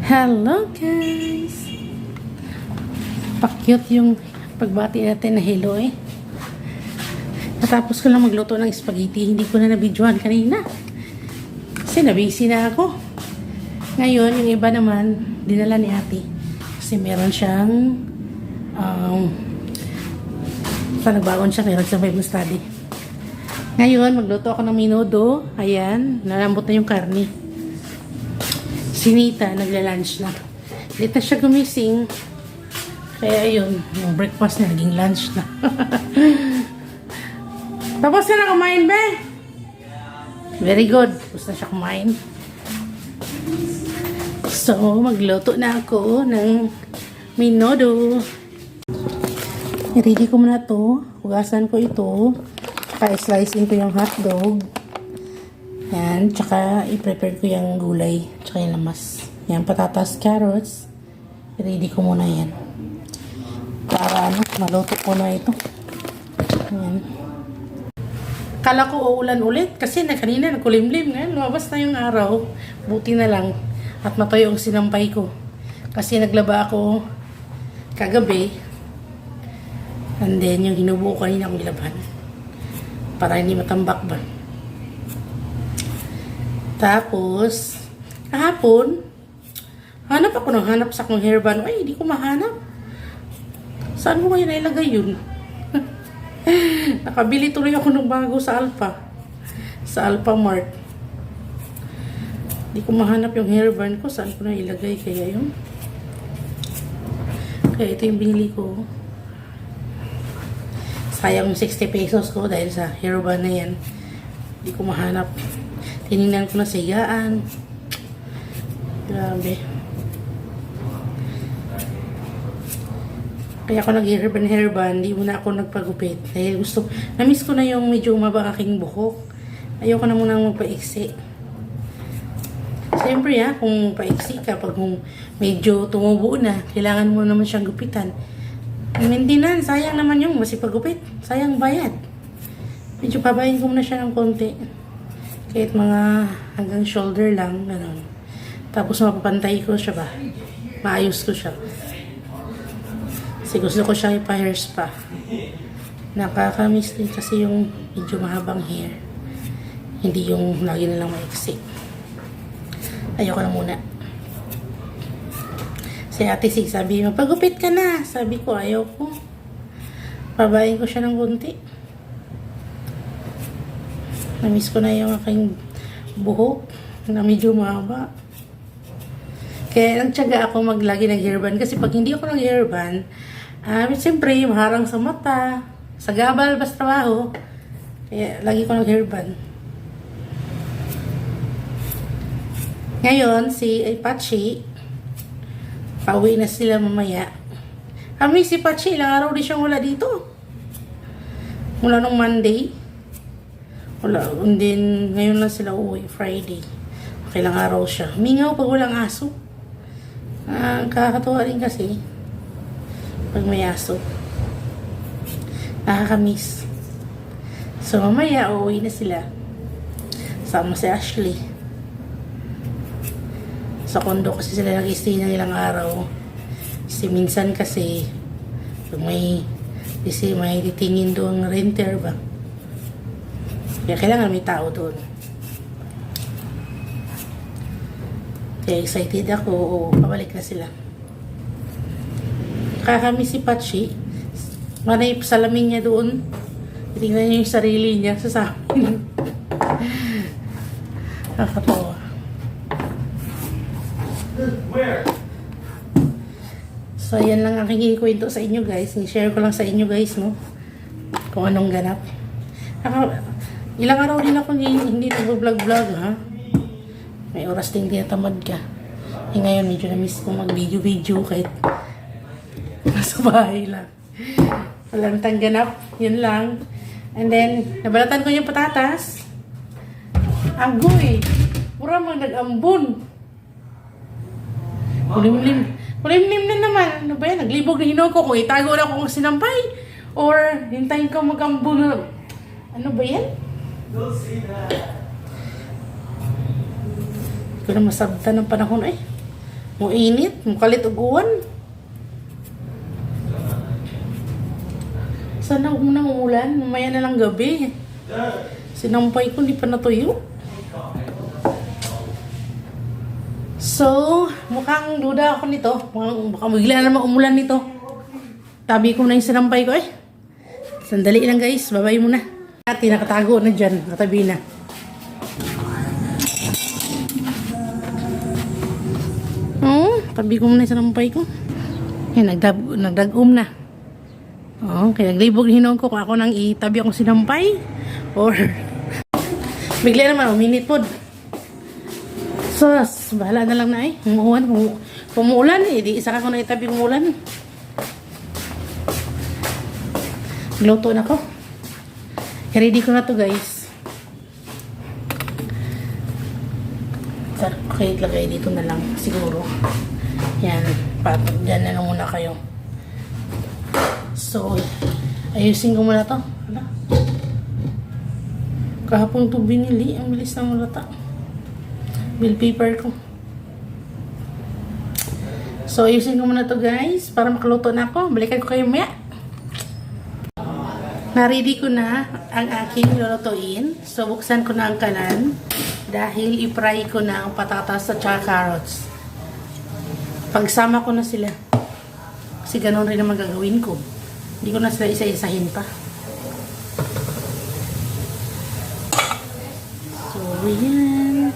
Hello guys! Pa-cute yung pagbati natin na hello eh. Natapos ko lang magluto ng spaghetti. Hindi ko na nabidyohan kanina. Kasi nabisi na ako. Ngayon, yung iba naman, dinala ni ate. Kasi meron siyang nagbaon siya, meron siyang Bible study. Ngayon, magluto ako ng minudo. Ayan, nalambot na yung karne. Si Nita, nagla-lunch na. Late na siya gumising. Kaya ayun, yung breakfast na naging lunch na. Tapos na kumain, be? Very good. Tapos na siya kumain. So, magluto na ako ng minudo. I-ready ko muna to. Hugasan ko ito. Tsaka i-slicing ko yung hotdog. Yan. Tsaka i-prepare ko yung gulay. Tsaka yung lamas. Yan. Patatas, carrots. I-ready ko muna yan. Para maluto ko na ito. Yan. Kala ko uulan ulit. Kasi kanina nagkulimlim. Ngayon, lumabas na yung araw. Buti na lang. At matuyo ang sinampay ko. Kasi naglaba ako kagabi. And then, yung hinubuo kanina akong nilaban. Para hindi matambak ba. Tapos, kahapon, hanap ako ng hanap sa akong hairband. Ay, hindi ko mahanap. Saan mo kayo nailagay yun? Nakabili tuloy ako ng bago sa Alpha. Sa Alpha Mart. Hindi ko mahanap yung hairband ko. Saan ko na ilagay? Kaya yun. Kaya ito yung binili ko. Sayang 60 pesos ko dahil sa hairband na yan. Hindi ko mahanap. Tinignan ko na sa higaan. Grabe. Kaya ako nag-hairband, hindi muna ako nagpagupit. Dahil na-miss ko na yung medyo umaba aking buhok. Ayoko na muna magpaiksi. Siyempre kung paiksi ka, pag medyo tumubo na, kailangan mo naman siyang gupitan. Maintenance, sayang naman yung masipagupit. Sayang bayad. Medyo pabayin ko muna siya ng konti. Kahit mga hanggang shoulder lang, gano'n. Tapos mapapantay ko siya ba? Maayos ko siya. Kasi gusto ko siya ipa-hair spa. Nakakamiss din kasi yung medyo mahabang hair. Hindi yung lagi na lang maiksi. Ayoko na muna. Si Ate Sig sabi, magpagupit ka na. Sabi ko, ayoko. Pabayin ko siya ng konti. Namiss ko na yung aking buhok na medyo mahaba. Kaya nagtyaga ako maglagi ng hairband. Kasi pag hindi ako nag-hairband, siyempre, maharang sa mata, sa gabal, basta trabaho. Kaya lagi ko nag-hairband. Ngayon, si Pachi, pauwi na sila mamaya. Kami si Pachi, ilang araw din siyang wala dito. Mula nung Monday. Wala, and then, ngayon lang sila uuwi, Friday. Kailang araw siya. Mingaw pag walang aso. Kakatuwa rin kasi. Pag may aso. Nakakamiss. So, mamaya, uuwi na sila. Sama si Ashley. Sa kondo kasi sila nag-stay ng ilang araw. Kasi minsan kasi, pag may titingin doon renter ba? Kaya kailangan may tao doon. Kaya excited ako. Pabalik na sila. Kami si Pachi. Manay salamin niya doon. Tingnan niya yung sarili niya sa amin. Nakakatawa. So, yan lang ang kikikwento sa inyo guys. I-share ko lang sa inyo guys, no? Kung anong ganap. Ilang araw din ako hindi nag-vlog-vlog, ha? May oras din tinatamad ka. Ngayon, medyo na-miss ko mag-video-video kahit nasa bahay lang. Walang tangganap. Yun lang. And then, nabalatan ko yung patatas. Agoy! Pura mag nag-ambon. Kulimlim na naman. Ano ba yan? Naglibog na hinog ko. Kung itago na kung sinampay. Or, hintayin ko mag-ambon na. Ano ba yan? Don't say that. Hindi ko na masabta ng panahon eh. Muinit, mukalit og uwan. Sana huwag mo nang umulan, mamaya na lang gabi. Sinampay ko, hindi pa natuyo. So, mukhang duda ako nito. Baka bigla naman umulan nito. Tabi ko na yung sinampay ko eh. Sandali lang guys, babay muna. Ati, nakatago na dyan, natabi na. Tabi ko muna yung sinampay ko. Yan, nagdag-um na. Kaya naglibog hinong ko kung ako nang itabi akong sinampay. Or, bigla naman, uminit po. So, bahala na lang na eh. Umuulan, kung umuulan eh, di isa ka ko na itabi kung umulan. Luto na ko. Ready ko na to guys. Okay, lagay dito na lang siguro. Yan, patag dyan na lang muna kayo. So, ayusin ko muna to. Hala. Kahapon ito binili, ang bilis na mulata. Bill paper ko. So, ayusin ko muna to guys para makaluto na ako. Balikan ko kayo maya. Na-ready ko na ang aking lulutuin. So, buksan ko na ang kalan dahil i-fry ko na ang patatas at saka carrots. Pagsama ko na sila. Kasi ganoon rin naman gagawin ko. Hindi ko na sila isa-isahin pa. So, yan.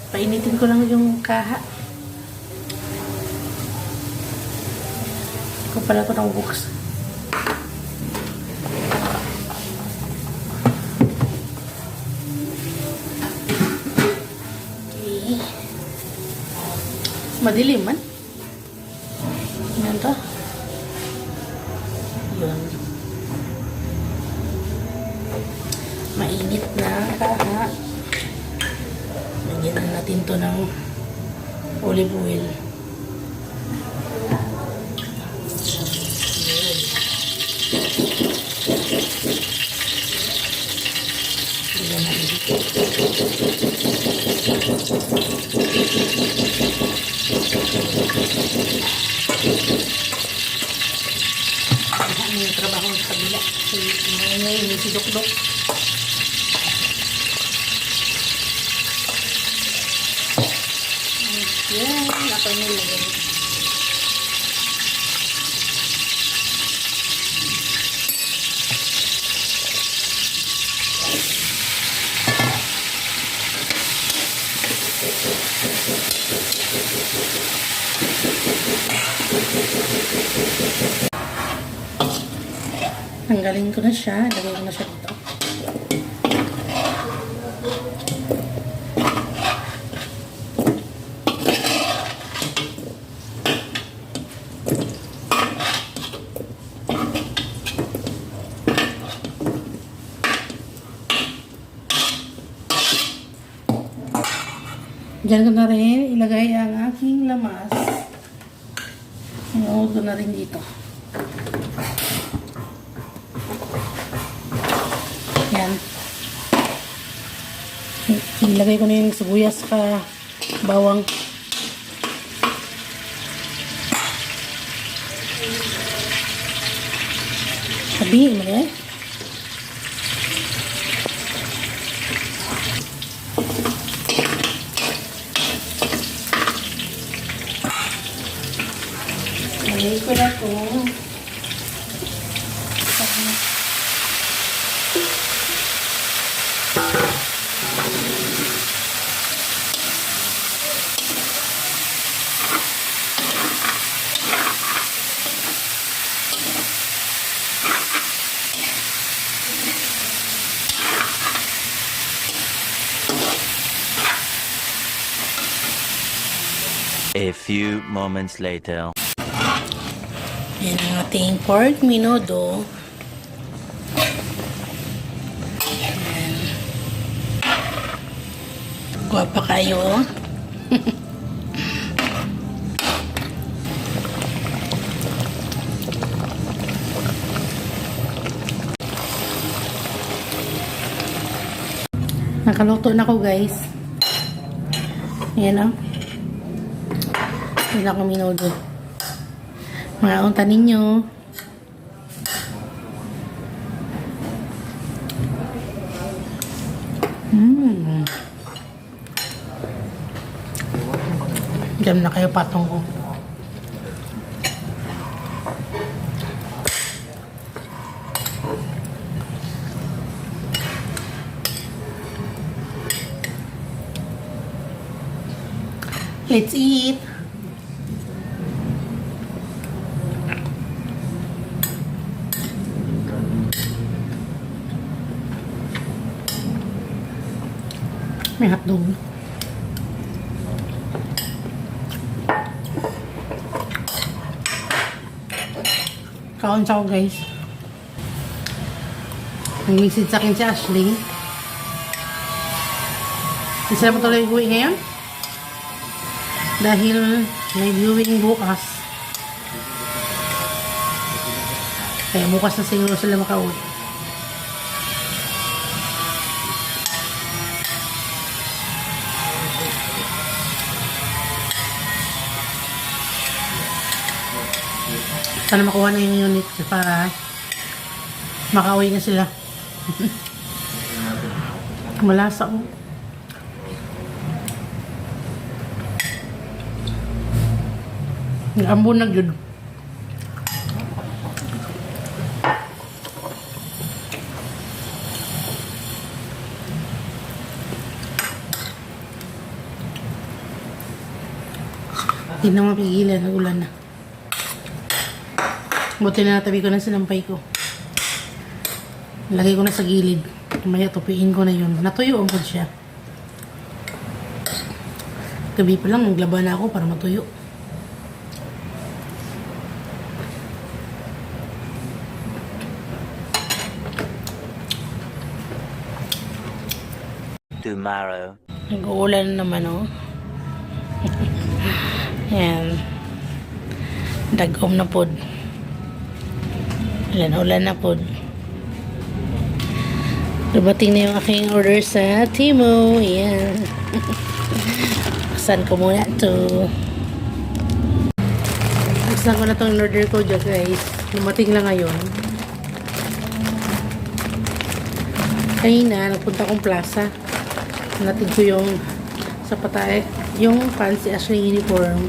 Painitin ko lang yung kaha. Ito pala ko ng buksan. Madilim man. Yan to. Yun. Mainit na kaha. Lagyan natin to ng olive oil. Lagyan natin dito. May trabaho sa kabila. Ngayon, may sidok-dok. Yan, ako nilagay. Tanggalin ko na siya. Lagay ko na siya dito. Diyan ko na rin ilagay ang aking lamas. Inuod ko na rin dito. Yan. Ilagay ko na yung sibuyas ka bawang. Sabi mo na eh. Lagay ko na ito. A few moments later. Yan ang ating pork menudo. Yan. Guwapa kayo. Nakaluto na ko guys. Yan o. Wala ko minodo. Mga unta ninyo. Diyan na kayo patong ko. Let's eat. May hotdog. Kaon sa ako, guys. Nag-message sa akin si Ashley. Isa na patuloy uwi ngayon. Dahil may viewing bukas. Kaya bukas na siguro sila makauwi. Sana makuha na yung unit para makauwi na sila. Malasa ko. Ambon na yun. Hindi na mapigilan, nagulan na. Buti na natabi ko na sinampay ko. Lagay ko na sa gilid. Maya tupiin ko na yun. Natuyo ang good siya. Gabi pa lang, maglaba na ako para matuyo. Tomorrow. Nag-uulan naman, oh. Yan. Dagom na pod. Ulan na pod. Dumating na yung aking order sa Temu. Ayan. Buksan ko muna to. Buksan ko na itong order ko dyan, guys. Dumating lang ngayon. Kanina, nagpunta akong plaza. Natin ko yung sa patay. Yung fancy Ashley uniform.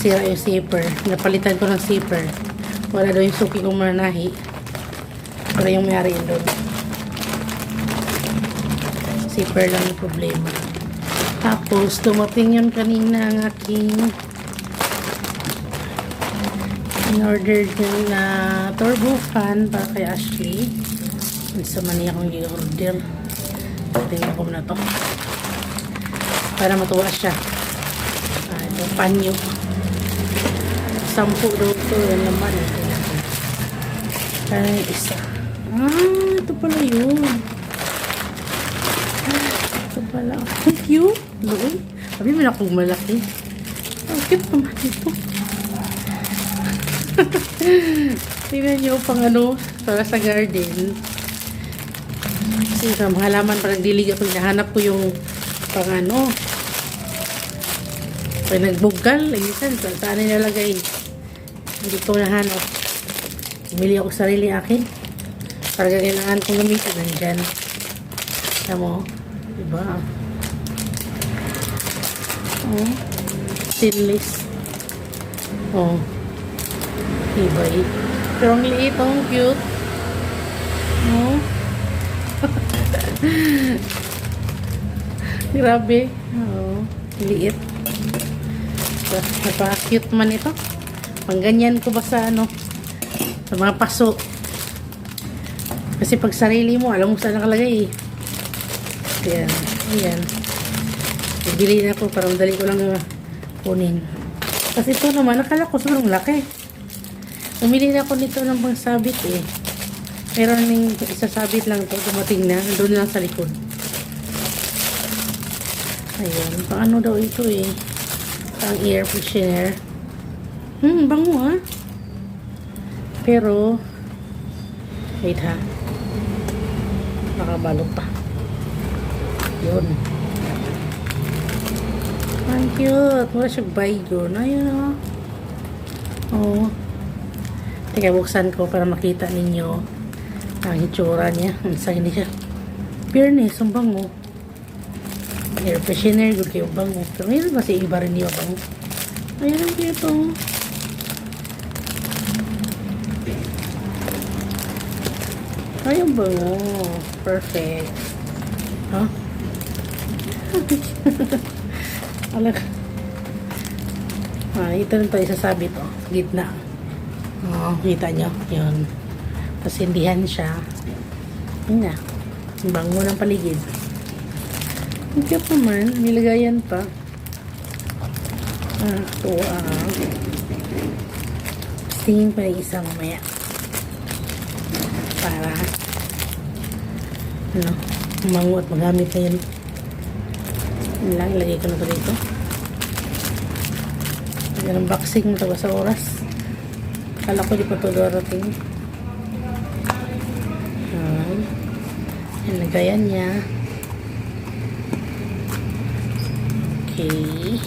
Sira yung zipper. Napalitan ko ng zipper. Wala daw yung suki kong manahi. Wala yung mayari yun doon. Zipper lang yung problema. Tapos, dumating yun kanina ang aking in-order yun na turbo fan para kay Ashley. Sa mani akong i-order. Tingnan ko na to. Para matuwa siya. Yung panyo. 10 daw ito. Yan naman. Parang yung isa. Ito pala yun. Ito pala. Thank you. Loy. Sabi mo na akong malaki. Ang cute naman ito. Tingnan nyo pang ano. Para sa garden. Kasi sa mga halaman parang dilig ako. Hinahanap ko yung pang ano. Pag nagbugal. Minsan saan nilalagay. Hindi ko nahanap. Bumili ako sarili akin. Para kailangan kong gamitin. Nandyan. Alam mo? Diba? Oh. Stainless. Oh. Diba eh. Pero ang liit. Oh. Cute. Oh. Grabe. Oh. Liit. Napaka-cute man ito. Pangganyan ko ba sa ano? Sa mga paso. Kasi pag sarili mo, alam mo saan nakalagay eh. Ayan. Ayan. Bibili na ako para madali ko lang kunin. Kasi ito naman, nakala ko sobrang laki. Umili na ako nito ng pangsabit eh. Meron ng isasabit lang ito. Dumating na. Doon lang sa likod. Ayan. Paano daw ito eh. Pang air freshener. Bango ha. Pero, wait ha. Nakabalot pa. Yun. Ang cute. Wala siya baygon. Ayun o. Oh. Teka, buksan ko para makita ninyo ang itsura niya. Sa hindi siya. Fairness, ang bango. Air freshener, good kayo bango. Pero ngayon kasi iba rin yung bango. Ayan ang cute o. Ayun bango. Perfect. Huh? Alam. Ito rin tayo sasabi to. Gitna. Kita nyo. Yun. Tapos hindihan siya. Yun nga. Bango ng paligid. Ang cute naman. Nilagayan pa. Ito tingin pa yung isa mamaya. Para umango at magamit na yun. Yun lang, ilagay ko na ito dito. Yan ang boxing na ito sa oras. Akala ko di pa ito darating. Yan, lagayan niya. Okay.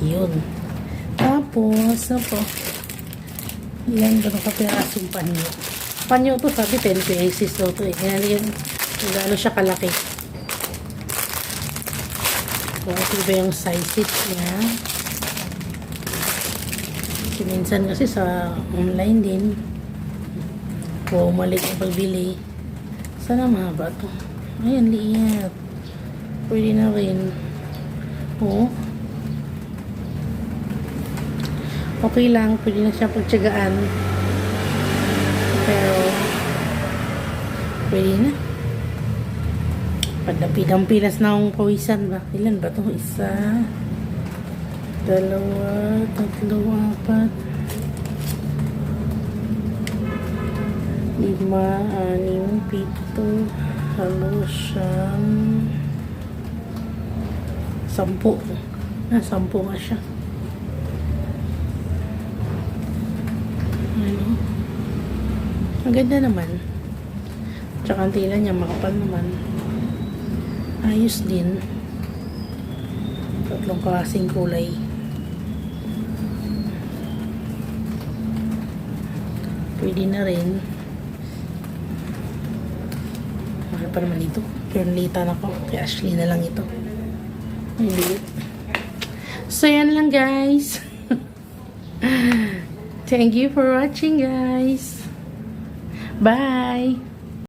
Yun. Tapos, yan, gano'n ka pirasong panyo. Panyo to, sabi 10 pieces daw to eh. Yan, gano'n siya kalaki. So, ito ba yung size niya? Kasi minsan kasi sa online din, malik ang pagbili. Sana mahaba to. Ayan, liit. Pwede na rin. Okay lang, pwede na siya pagtsagaan. Pero, pwede na. Padampi-dampilas na akong pawisan ba? Ilan ba ito? 1, 2, 3, 4, 5, 6, 7, 8, 10. 10 nga siya. Ang ganda naman. Tsaka ang tila niya makapal naman. Ayos din. 3 klaseng kulay. Pwede na rin. Mahal pa naman ito. Pernlita na ko. Kaya Ashley na lang ito. Hindi. So yan lang guys. Thank you for watching guys. Bye!